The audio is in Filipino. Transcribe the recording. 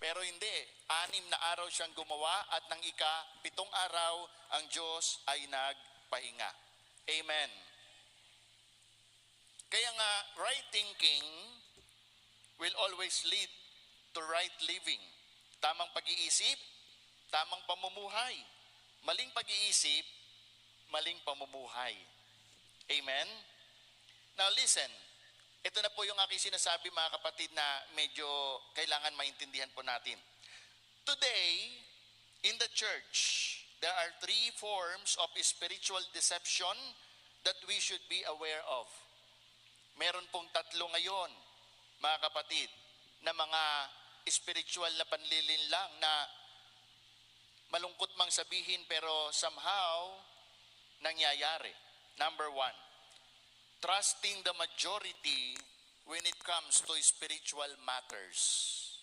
Pero hindi, 6 na araw siyang gumawa at ng ika-7 araw, ang Diyos ay nagpahinga. Amen. Kaya nga, right thinking will always lead to right living. Tamang pag-iisip, tamang pamumuhay. Maling pag-iisip, maling pamumuhay. Amen? Now listen, ito na po yung aking sinasabi mga kapatid na medyo kailangan maintindihan po natin. Today, in the church, there are 3 forms of spiritual deception that we should be aware of. Meron pong 3 ngayon, mga kapatid, na mga spiritual na panlilin lang na malungkot mang sabihin pero somehow nangyayari. Number 1, trusting the majority when it comes to spiritual matters.